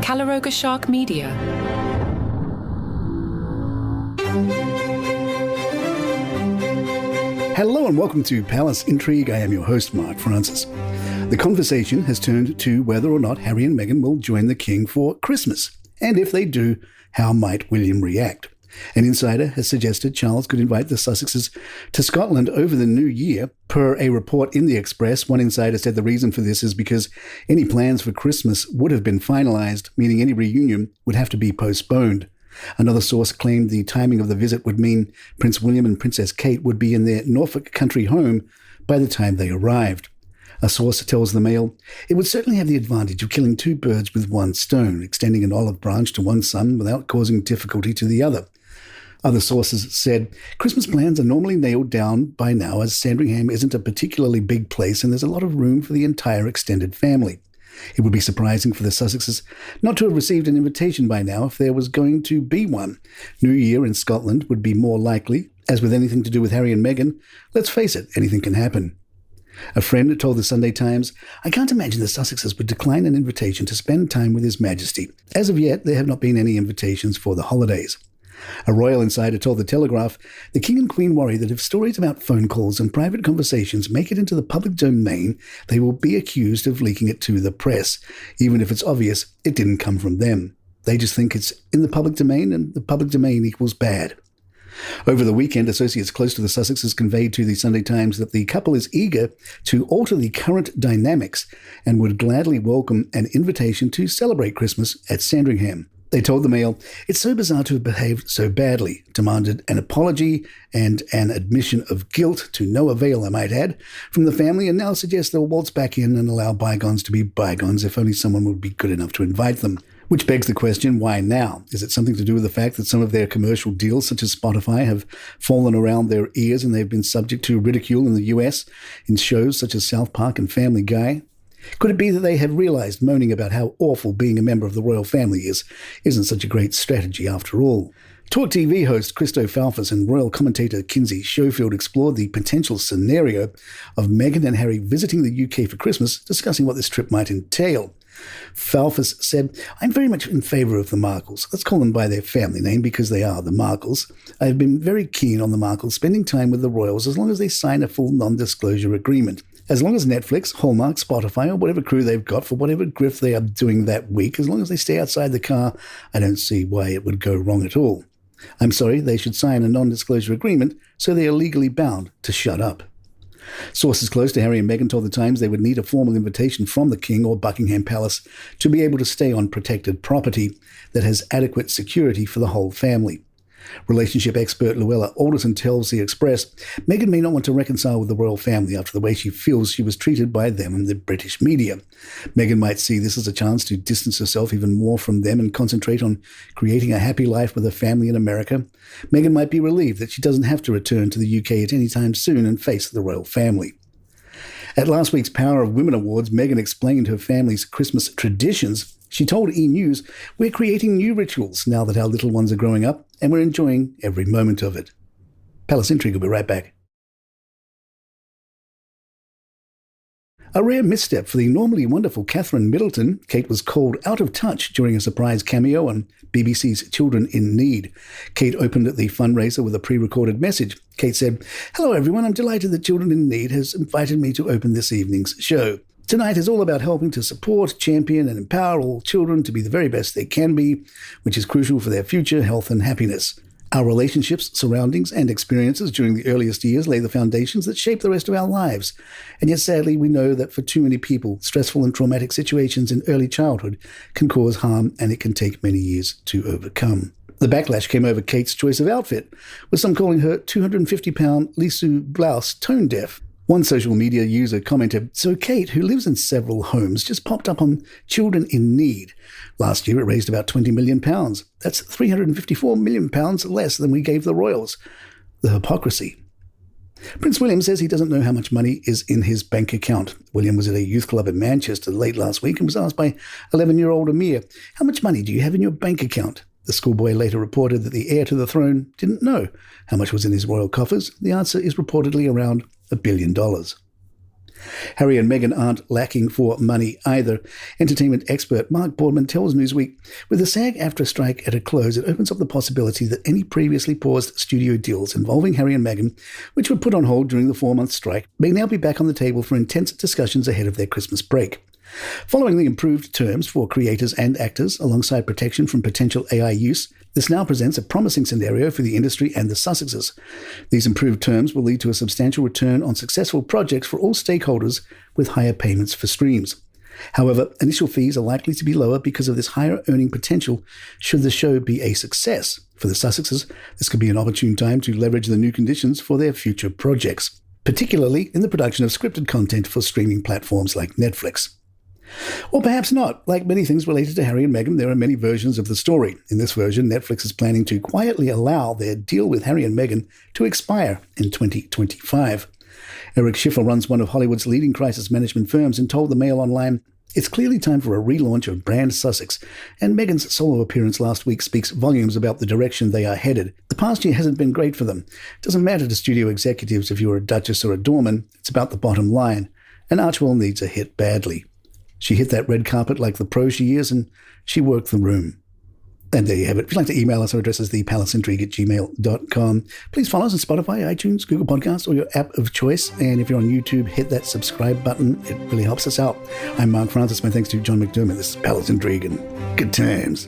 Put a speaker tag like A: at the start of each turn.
A: Calaroga Shark Media.
B: Hello and welcome to Palace Intrigue. I am your host, Mark Francis. The conversation has turned to whether or not Harry and Meghan will join the King for Christmas. And if they do, how might William react? An insider has suggested Charles could invite the Sussexes to Scotland over the new year. Per a report in the Express, one insider said the reason for this is because any plans for Christmas would have been finalised, meaning any reunion would have to be postponed. Another source claimed the timing of the visit would mean Prince William and Princess Kate would be in their Norfolk country home by the time they arrived. A source tells the Mail, it would certainly have the advantage of killing two birds with one stone, extending an olive branch to one son without causing difficulty to the other. Other sources said, Christmas plans are normally nailed down by now as Sandringham isn't a particularly big place and there's a lot of room for the entire extended family. It would be surprising for the Sussexes not to have received an invitation by now if there was going to be one. New Year in Scotland would be more likely. As with anything to do with Harry and Meghan, let's face it, anything can happen. A friend told the Sunday Times, I can't imagine the Sussexes would decline an invitation to spend time with His Majesty. As of yet, there have not been any invitations for the holidays. A royal insider told the Telegraph, the King and Queen worry that if stories about phone calls and private conversations make it into the public domain, they will be accused of leaking it to the press, even if it's obvious it didn't come from them. They just think it's in the public domain, and the public domain equals bad. Over the weekend, associates close to the Sussexes conveyed to the Sunday Times that the couple is eager to alter the current dynamics and would gladly welcome an invitation to celebrate Christmas at Sandringham. They told the Mail, it's so bizarre to have behaved so badly, demanded an apology and an admission of guilt to no avail, I might add, from the family, and now suggest they'll waltz back in and allow bygones to be bygones if only someone would be good enough to invite them. Which begs the question, why now? Is it something to do with the fact that some of their commercial deals, such as Spotify, have fallen around their ears and they've been subject to ridicule in the US in shows such as South Park and Family Guy? Could it be that they have realised moaning about how awful being a member of the royal family isn't such a great strategy after all? Talk TV host Christo Falfus and royal commentator Kinsey Schofield explored the potential scenario of Meghan and Harry visiting the UK for Christmas, discussing what this trip might entail. Falfus said, I'm very much in favour of the Markles. Let's call them by their family name because they are the Markles. I have been very keen on the Markles spending time with the royals as long as they sign a full non-disclosure agreement. As long as Netflix, Hallmark, Spotify, or whatever crew they've got for whatever grift they are doing that week, as long as they stay outside the car, I don't see why it would go wrong at all. I'm sorry, they should sign a non-disclosure agreement so they are legally bound to shut up. Sources close to Harry and Meghan told the Times they would need a formal invitation from the King or Buckingham Palace to be able to stay on protected property that has adequate security for the whole family. Relationship expert Luella Alderson tells the Express, Meghan may not want to reconcile with the royal family after the way she feels she was treated by them and the British media. Meghan might see this as a chance to distance herself even more from them and concentrate on creating a happy life with her family in America. Meghan might be relieved that she doesn't have to return to the UK at any time soon and face the royal family. At last week's Power of Women Awards, Meghan explained her family's Christmas traditions. She told E! News, we're creating new rituals now that our little ones are growing up, and we're enjoying every moment of it. Palace Intrigue will be right back. A rare misstep for the normally wonderful Catherine Middleton. Kate was called out of touch during a surprise cameo on BBC's Children in Need. Kate opened the fundraiser with a pre-recorded message. Kate said, hello everyone, I'm delighted that Children in Need has invited me to open this evening's show. Tonight is all about helping to support, champion and empower all children to be the very best they can be, which is crucial for their future health and happiness. Our relationships, surroundings and experiences during the earliest years lay the foundations that shape the rest of our lives. And yet sadly we know that for too many people, stressful and traumatic situations in early childhood can cause harm and it can take many years to overcome. The backlash came over Kate's choice of outfit, with some calling her 250-pound Lisu blouse tone deaf. One social media user commented, so Kate, who lives in several homes, just popped up on Children in Need. Last year it raised about £20 million. That's £354 million less than we gave the royals. The hypocrisy. Prince William says he doesn't know how much money is in his bank account. William was at a youth club in Manchester late last week and was asked by 11-year-old Amir, how much money do you have in your bank account? The schoolboy later reported that the heir to the throne didn't know how much was in his royal coffers. The answer is reportedly around $1 billion. Harry and Meghan aren't lacking for money either. Entertainment expert Mark Boardman tells Newsweek, with the SAG-AFTRA strike at a close, it opens up the possibility that any previously paused studio deals involving Harry and Meghan, which were put on hold during the 4-month strike, may now be back on the table for intense discussions ahead of their Christmas break. Following the improved terms for creators and actors, alongside protection from potential AI use, this now presents a promising scenario for the industry and the Sussexes. These improved terms will lead to a substantial return on successful projects for all stakeholders, with higher payments for streams. However, initial fees are likely to be lower because of this higher earning potential should the show be a success. For the Sussexes, this could be an opportune time to leverage the new conditions for their future projects, particularly in the production of scripted content for streaming platforms like Netflix. Or perhaps not. Like many things related to Harry and Meghan, there are many versions of the story. In this version, Netflix is planning to quietly allow their deal with Harry and Meghan to expire in 2025. Eric Schiffer runs one of Hollywood's leading crisis management firms and told the Mail Online, "It's clearly time for a relaunch of brand Sussex, and Meghan's solo appearance last week speaks volumes about the direction they are headed. The past year hasn't been great for them. It doesn't matter to studio executives if you're a Duchess or a Dorman, it's about the bottom line. And Archewell needs a hit badly. She hit that red carpet like the pro she is, and she worked the room." And there you have it. If you'd like to email us, our address is thepalaceintrigue@gmail.com. Please follow us on Spotify, iTunes, Google Podcasts, or your app of choice. And if you're on YouTube, hit that subscribe button. It really helps us out. I'm Mark Francis. My thanks to John McDermott. This is Palace Intrigue, and good times.